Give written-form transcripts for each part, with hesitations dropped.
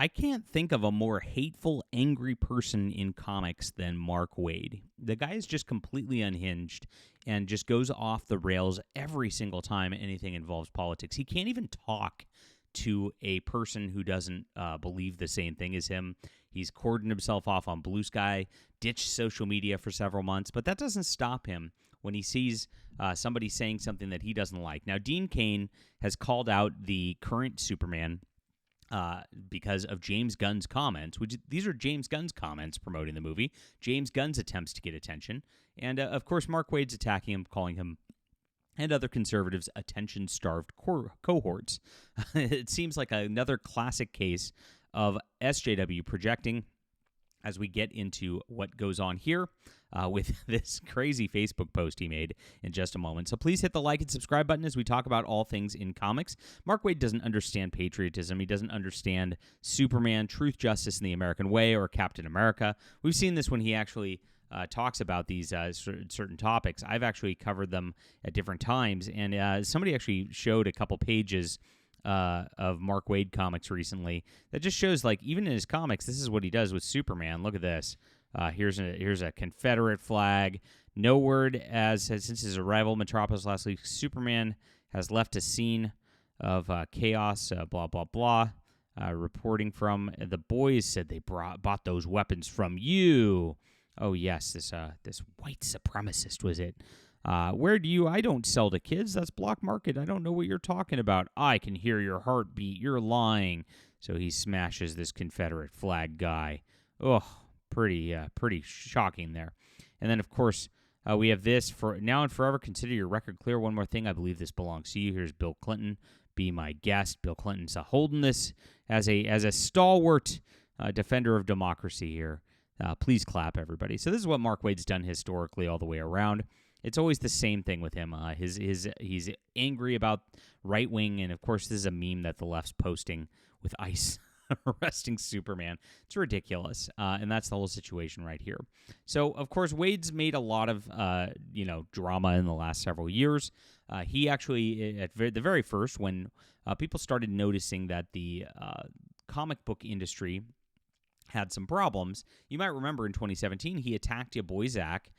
I can't think of a more hateful, angry person in comics than Mark Waid. The guy is just completely unhinged and just goes off the rails every single time anything involves politics. He can't even talk to a person who doesn't believe the same thing as him. He's cordoned himself off on Blue Sky, ditched social media for several months, but that doesn't stop him when he sees somebody saying something that he doesn't like. Now, Dean Cain has called out the current Superman because of James Gunn's comments, which these are James Gunn's comments promoting the movie, James Gunn's attempts to get attention. And, of course, Mark Waid's attacking him, calling him and other conservatives attention-starved cohorts. It seems like another classic case of SJW projecting as we get into what goes on here with this crazy Facebook post he made in just a moment. So please hit the like and subscribe button as we talk about all things in comics. Mark Waid doesn't understand patriotism. He doesn't understand Superman, truth, justice, and the American way, or Captain America. We've seen this when he actually talks about these certain topics. I've actually covered them at different times, and somebody actually showed a couple pages of Mark Waid comics recently that just shows, like, even in his comics, this is what he does with Superman. Look at this. Here's a Confederate flag. No word as since his arrival in Metropolis last week, Superman has left a scene of chaos. Blah blah blah. Reporting from the boys said they bought those weapons from you. Oh yes, this white supremacist was it. I don't sell to kids. That's Block Market. I don't know what you're talking about. I can hear your heartbeat. You're lying. So he smashes this Confederate flag guy. Oh, pretty shocking there. And then, of course, we have this. For now and forever, consider your record clear. One more thing. I believe this belongs to you. Here's Bill Clinton. Be my guest. Bill Clinton's holding this as a stalwart defender of democracy here. Please clap, everybody. So this is what Mark Waid's done historically all the way around. It's always the same thing with him. He's angry about right wing, and of course, this is a meme that the left's posting with ICE arresting Superman. It's ridiculous, and that's the whole situation right here. So, of course, Waid's made a lot of drama in the last several years. He actually, at the very first, when people started noticing that the comic book industry had some problems, you might remember in 2017 he attacked your boy Zach.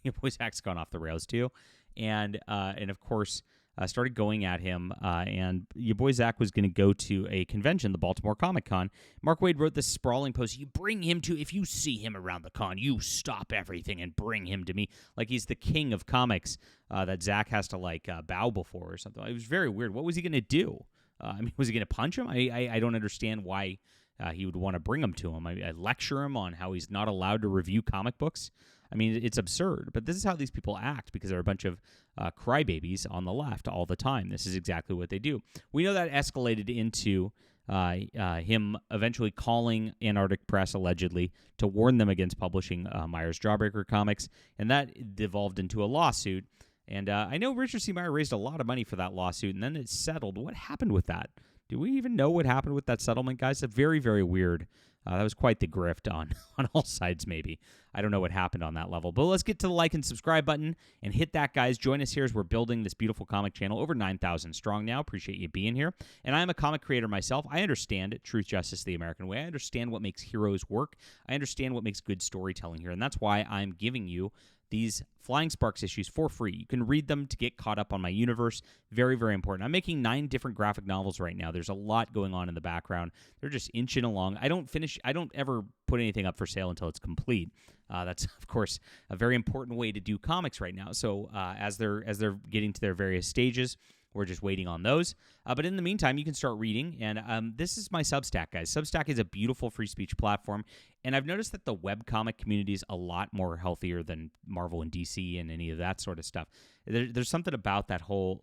Your boy Zach's gone off the rails too, and of course started going at him. And your boy Zach was going to go to a convention, the Baltimore Comic Con. Mark Waid wrote this sprawling post. You bring him to, if you see him around the con, you stop everything and bring him to me, like he's the king of comics that Zach has to bow before or something. It was very weird. What was he going to do? Was he going to punch him? I don't understand why he would want to bring him to him. I lecture him on how he's not allowed to review comic books. I mean, it's absurd, but this is how these people act because they're a bunch of crybabies on the left all the time. This is exactly what they do. We know that escalated into him eventually calling Antarctic Press, allegedly, to warn them against publishing Myers Jawbreaker comics, and that devolved into a lawsuit. And I know Richard C. Meyer raised a lot of money for that lawsuit, and then it settled. What happened with that? Do we even know what happened with that settlement, guys? It's very, very weird. That was quite the grift on all sides, maybe. I don't know what happened on that level. But let's get to the like and subscribe button and hit that, guys. Join us here as we're building this beautiful comic channel. Over 9,000 strong now. Appreciate you being here. And I'm a comic creator myself. I understand it. Truth, justice, the American way. I understand what makes heroes work. I understand what makes good storytelling here. And that's why I'm giving you these Flying Sparks issues for free. You can read them to get caught up on my universe. Very, very important. I'm making 9 different graphic novels right now. There's a lot going on in the background. They're just inching along. I don't ever put anything up for sale until it's complete. That's, of course, a very important way to do comics right now. So as they're getting to their various stages, we're just waiting on those. But in the meantime, you can start reading. And this is my Substack, guys. Substack is a beautiful free speech platform. And I've noticed that the webcomic community is a lot more healthier than Marvel and DC and any of that sort of stuff. There's something about that whole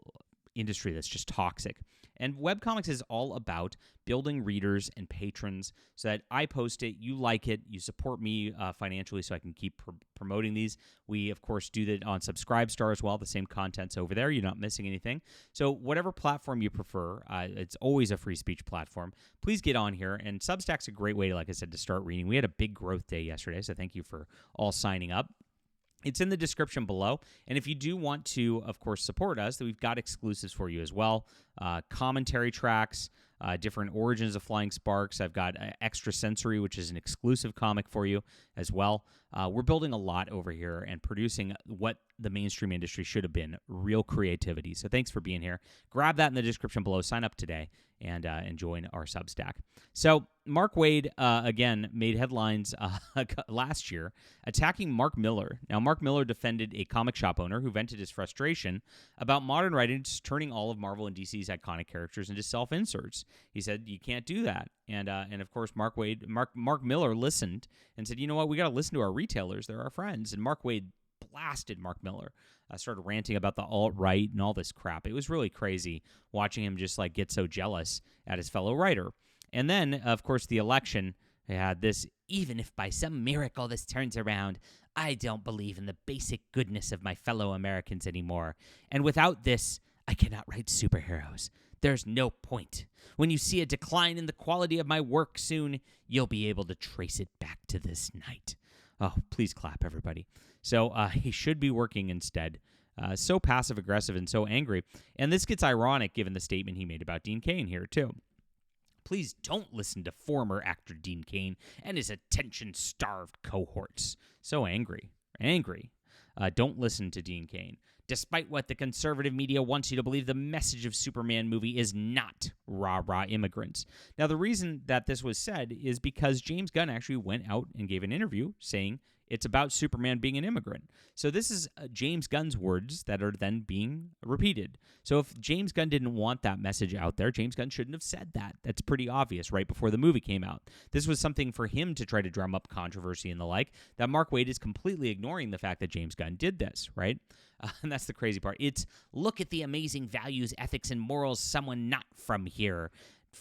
industry that's just toxic. And webcomics is all about building readers and patrons so that I post it, you like it, you support me financially so I can keep promoting these. We, of course, do that on Subscribestar as well. The same content's over there. You're not missing anything. So whatever platform you prefer, it's always a free speech platform. Please get on here. And Substack's a great way, like I said, to start reading. We had a big growth day yesterday, so thank you for all signing up. It's in the description below. And if you do want to, of course, support us, we've got exclusives for you as well. Commentary tracks, different origins of Flying Sparks. I've got Extra Sensory, which is an exclusive comic for you as well. We're building a lot over here and producing what the mainstream industry should have been, real creativity. So thanks for being here. Grab that in the description below. Sign up today and join our Substack. So Mark Waid, again, made headlines last year attacking Mark Millar. Now, Mark Millar defended a comic shop owner who vented his frustration about modern writers turning all of Marvel and DC's iconic characters into self-inserts. He said, you can't do that. And of course, Mark Millar listened and said, you know what, we got to listen to our retailers. They're our friends. And Mark Waid blasted Mark Millar, started ranting about the alt-right and all this crap. It was really crazy watching him just like get so jealous at his fellow writer. And then, of course, the election had this, even if by some miracle this turns around, I don't believe in the basic goodness of my fellow Americans anymore. And without this, I cannot write superheroes. There's no point. When you see a decline in the quality of my work soon, you'll be able to trace it back to this night. Oh, please clap, everybody. So he should be working instead. So passive-aggressive and so angry. And this gets ironic given the statement he made about Dean Cain here, too. Please don't listen to former actor Dean Cain and his attention-starved cohorts. So angry. Don't listen to Dean Cain. Despite what the conservative media wants you to believe, the message of Superman movie is not rah-rah immigrants. Now, the reason that this was said is because James Gunn actually went out and gave an interview saying it's about Superman being an immigrant. So this is James Gunn's words that are then being repeated. So if James Gunn didn't want that message out there, James Gunn shouldn't have said that. That's pretty obvious right before the movie came out. This was something for him to try to drum up controversy and the like, that Mark Waid is completely ignoring the fact that James Gunn did this, right? And that's the crazy part. It's, look at the amazing values, ethics, and morals someone not from here,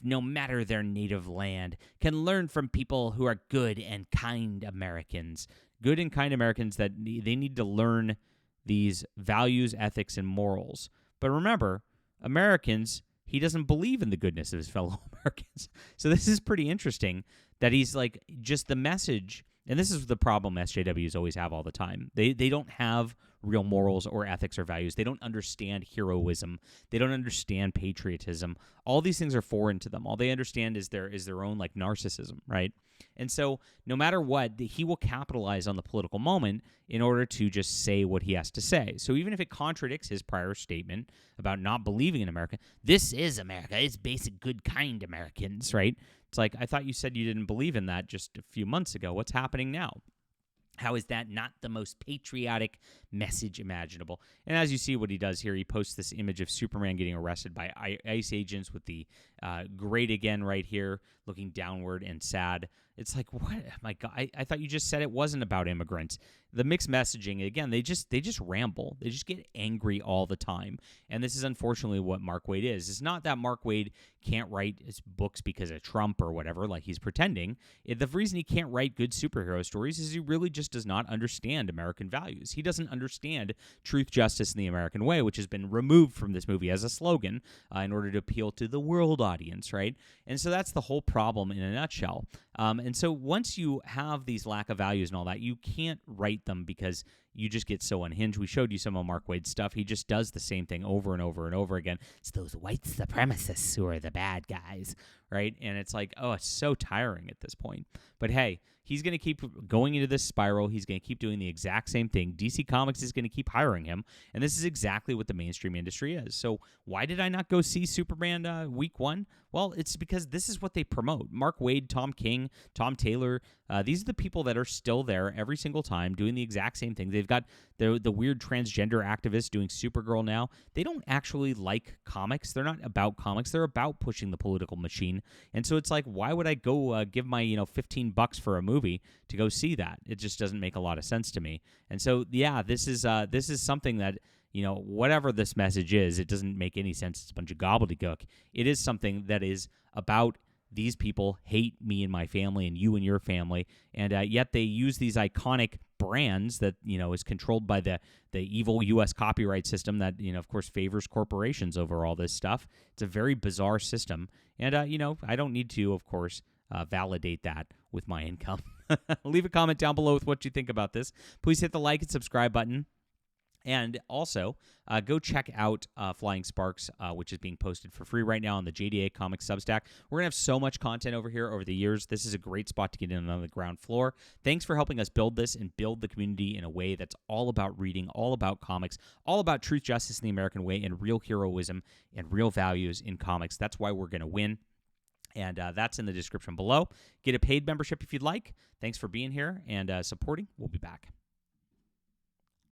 no matter their native land, can learn from people who are good and kind Americans. Good and kind Americans that they need to learn these values, ethics, and morals. But remember, Americans, he doesn't believe in the goodness of his fellow Americans. So this is pretty interesting that he's like, just the message, and this is the problem SJWs always have all the time. They don't have real morals or ethics or values. They don't understand heroism. They don't understand patriotism. All these things are foreign to them. All they understand is their own like narcissism, right? And so no matter what, he will capitalize on the political moment in order to just say what he has to say. So even if it contradicts his prior statement about not believing in America, this is America. It's basic, good, kind Americans, right? It's like, I thought you said you didn't believe in that just a few months ago. What's happening now? How is that not the most patriotic message imaginable? And as you see what he does here, he posts this image of Superman getting arrested by ICE agents with the grate again right here, looking downward and sad. It's like, what? My God, I thought you just said it wasn't about immigrants. The mixed messaging, again, they just ramble. They just get angry all the time. And this is unfortunately what Mark Waid is. It's not that Mark Waid can't write his books because of Trump or whatever, like he's pretending. The reason he can't write good superhero stories is he really just does not understand American values. He doesn't understand truth, justice, and the American way, which has been removed from this movie as a slogan in order to appeal to the world audience, right? And so that's the whole problem in a nutshell. And so once you have these lack of values and all that, you can't write them because you just get so unhinged. We showed you some of Mark Waid's stuff. He just does the same thing over and over and over again. It's those white supremacists who are the bad guys, right? And it's like, oh, it's so tiring at this point. But hey, he's going to keep going into this spiral. He's going to keep doing the exact same thing. DC Comics is going to keep hiring him. And this is exactly what the mainstream industry is. So why did I not go see Superman week 1? Well, it's because this is what they promote. Mark Waid, Tom King, Tom Taylor, these are the people that are still there every single time doing the exact same thing. They've got the weird transgender activists doing Supergirl now. They don't actually like comics. They're not about comics. They're about pushing the political machine. And so it's like, why would I go give my $15 for a movie to go see that? It just doesn't make a lot of sense to me. And so yeah, this is something that, whatever this message is, it doesn't make any sense. It's a bunch of gobbledygook. It is something that is about these people hate me and my family and you and your family, and yet they use these iconic brands that, is controlled by the evil U.S. copyright system that, of course, favors corporations over all this stuff. It's a very bizarre system, and, I don't need to, of course, validate that with my income. Leave a comment down below with what you think about this. Please hit the like and subscribe button. And also, go check out Flying Sparks, which is being posted for free right now on the JDA Comics Substack. We're going to have so much content over here over the years. This is a great spot to get in on the ground floor. Thanks for helping us build this and build the community in a way that's all about reading, all about comics, all about truth, justice, and the American way, and real heroism and real values in comics. That's why we're going to win. And that's in the description below. Get a paid membership if you'd like. Thanks for being here and supporting. We'll be back.